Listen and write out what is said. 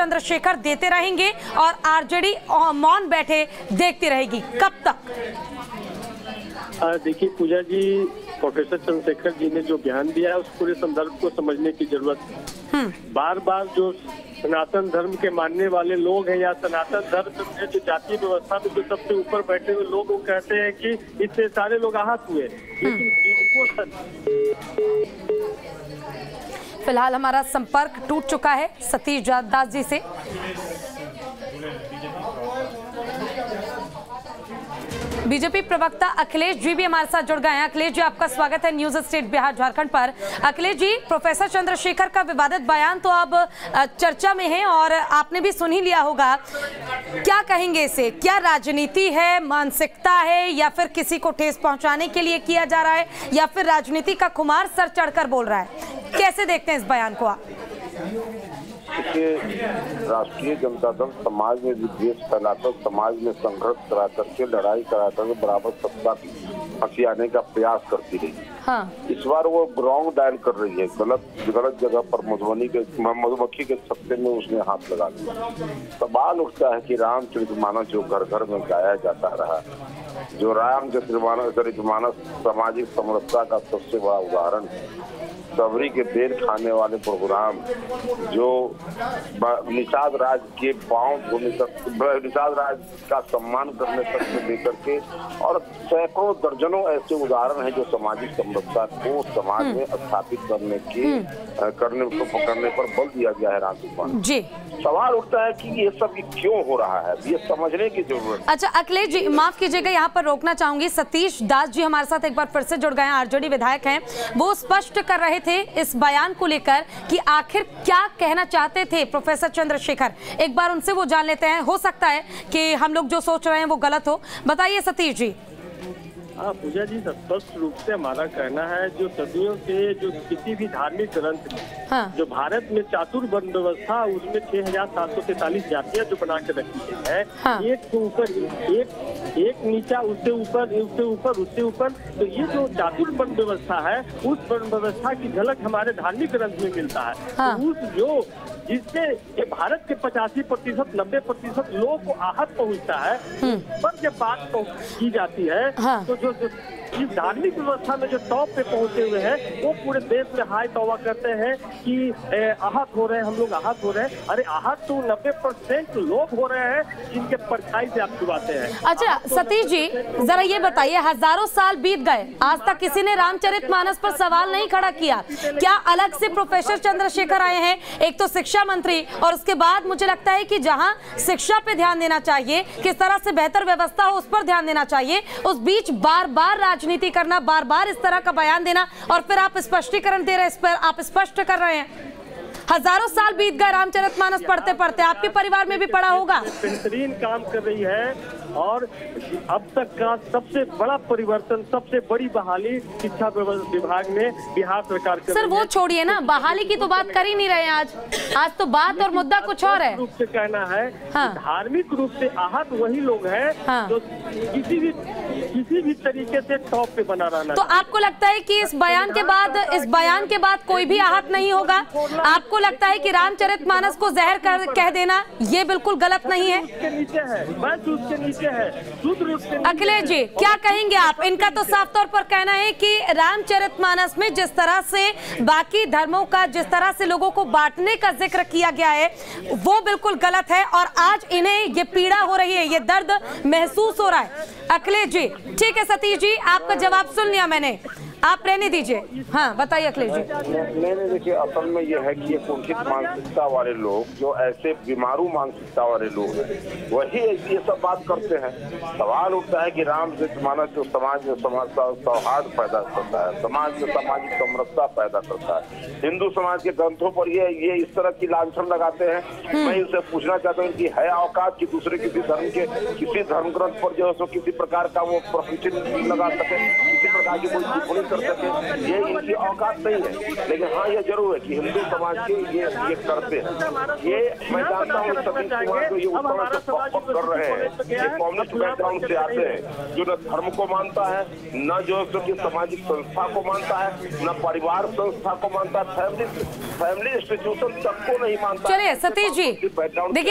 चंद्रशेखर देते रहेंगे और आरजेडी मौन बैठे देखती रहेगी? कब तक? देखिए पूजा जी, प्रोफेसर चंद्रशेखर जी ने जो बयान दिया है उस पूरे संदर्भ को समझने की जरूरत है। बार बार जो सनातन धर्म के मानने वाले लोग हैं या सनातन धर्म में जो जातीय व्यवस्था में जो सबसे ऊपर बैठे हुए लोग, वो कहते हैं कि इससे सारे लोग आहत हुए, लेकिन इनको फिलहाल हमारा संपर्क टूट चुका है सतीश दास जी से। बीजेपी प्रवक्ता अखिलेश जी भी हमारे साथ जुड़ गए हैं। अखिलेश जी, आपका स्वागत है न्यूज स्टेट बिहार झारखंड पर। अखिलेश जी, प्रोफेसर चंद्रशेखर का विवादित बयान तो अब चर्चा में है और आपने भी सुन ही लिया होगा, क्या कहेंगे इसे? क्या राजनीति है, मानसिकता है, या फिर किसी को ठेस पहुंचाने के लिए किया जा रहा है, या फिर राजनीति का खुमार सर चढ़कर बोल रहा है? कैसे देखते हैं इस बयान को आप? राष्ट्रीय जनता दल समाज में विद्वेष फैलाकर, समाज में संघर्ष करा करके, लड़ाई करा करके बराबर सत्ता की फांसी आने का प्रयास करती रही। हाँ। इस बार वो रॉन्ग डायल कर रही है, गलत जगह पर मधुमक्खी के छत्ते में उसने हाथ लगा दिया। सवाल उठता है कि रामचरितमानस जो घर घर में गाया जाता रहा, जो रामचरितमानस सामाजिक समरसता का सबसे बड़ा उदाहरण है, सबरी के बेर खाने वाले प्रोग्राम जो निषाद राज के पांव धोने तक, निषाद राज का सम्मान करने तक से लेकर के, और सैकड़ों दर्जनों ऐसे उदाहरण हैं जो सामाजिक समरसता को समाज में स्थापित करने पर बल दिया गया है रामचरितमानस जी। सवाल उठता है कि ये सब क्यों हो रहा है, ये समझने की जरूरत है। अच्छा अखिलेश जी, माफ कीजिएगा, यहाँ पर रोकना चाहूंगी। सतीश दास जी हमारे साथ एक बार फिर से जुड़ गए हैं, आरजेडी विधायक हैं। वो स्पष्ट कर रहे थे इस बयान को लेकर कि आखिर क्या कहना चाहते थे प्रोफेसर चंद्रशेखर। एक बार उनसे वो जान लेते हैं, हो सकता है कि हम लोग जो सोच रहे हैं वो गलत हो। बताइए सतीश जी। पूजा जी, स्पष्ट रूप से हमारा कहना है, जो सदियों से जो किसी भी धार्मिक ग्रंथ में जो भारत में चातुर्वर्ण व्यवस्था, उसमें 6743 जातियां जो बना के रखी गई है, एक के ऊपर एक नीचा, उससे ऊपर, तो ये जो चातुर्वर्ण व्यवस्था है, उस वर्ण व्यवस्था की झलक हमारे धार्मिक ग्रंथ में मिलता है। तो उस जिससे भारत के 85% 90% लोगों को आहत पहुंचता है, पर जब बात की जाती है तो जो इस धार्मिक व्यवस्था में जो टॉप पे पहुंचे हुए हैं, वो पूरे देश में हाई तौबा करते हैं कि आहत हो रहे हैं, हम लोग आहत हो रहे हैं। अरे आहत तो 90% लोग हो रहे हैं जिनके परछाई से आप छुपाते हैं। अच्छा सतीश जी, जरा ये बताइए, हजारों साल बीत गए, आज तक किसी ने रामचरितमानस पर सवाल नहीं खड़ा किया। क्या अलग से प्रोफेसर चंद्रशेखर आए हैं, एक तो शिक्षा मंत्री, और उसके बाद मुझे लगता है कि जहां शिक्षा पे ध्यान देना चाहिए, किस तरह से बेहतर व्यवस्था हो उस पर ध्यान देना चाहिए, उस बीच बार बार राजनीति करना, बार बार इस तरह का बयान देना, और फिर आप स्पष्टीकरण दे रहे हैं, इस पर आप स्पष्ट कर रहे हैं। हजारों साल बीत गए रामचरितमानस पढ़ते पढ़ते, आपके परिवार में भी पढ़ा होगा। बेहतरीन काम कर रही है, और अब तक का सबसे बड़ा परिवर्तन, सबसे बड़ी बहाली शिक्षा विभाग में बिहार सरकार कर रही है। सर वो छोड़िए ना, बहाली की तो बात कर ही नहीं रहे आज तो बात और मुद्दा कुछ और है। रूप से कहना है, धार्मिक रूप से आहत वही लोग हैं जो किसी भी तरीके से टॉप पे बना रहना। तो आपको लगता है कि इस बयान के बाद कोई भी आहत नहीं होगा? आपको लगता है कि रामचरितमानस को जहर कह देना ये बिल्कुल गलत नहीं है? उसके नीचे है, बस उसके नीचे है। अखिलेश जी, क्या कहेंगे आप? इनका तो साफ तौर पर कहना है कि रामचरितमानस में जिस तरह से बाकी धर्मों का, जिस तरह से लोगों को बांटने का जिक्र किया गया है, वो बिल्कुल गलत है, और आज इन्हें ये पीड़ा हो रही है, ये दर्द महसूस हो रहा है। अखिलेश जी, ठीक है सतीश जी, आपका जवाब सुन लिया मैंने, आप रहने दीजिए। हाँ बताइए अखिलेश जी। नहीं देखिए, असल में यह है कि ये कुंठित मानसिकता वाले लोग, जो ऐसे बीमारू मानसिकता वाले लोग हैं, वही ये सब बात करते हैं। सवाल उठता है कि रामचरितमानस जो समाज में सौहार्द पैदा करता है, समाज में सामाजिक समरसता पैदा करता है, हिंदू समाज के ग्रंथों पर ये इस तरह की लांछन लगाते हैं। मैं इनसे पूछना चाहता हूँ कि है औकात कि दूसरे किसी धर्म ग्रंथ पर जो है किसी प्रकार का वो प्रश्न लगा सके, किसी प्रकार की कोई कर सके, ये इनकी औकात नहीं है। लेकिन हाँ, ये जरूर है कि हिंदू समाज के ये करते हैं। ये मैं जानता हूँ सतीश कुमार को ये उत्तर से पक कर रहे हैं, ये कम्युनिस्ट बैकग्राउंड से आते हैं, जो न धर्म को मानता है, न जो कि सामाजिक संस्था को मानता है, न परिवार संस्था को मानता है, फैमिली इंस्टीट्यूशन तक को नहीं मानता। चलिए सतीश जी, देखिए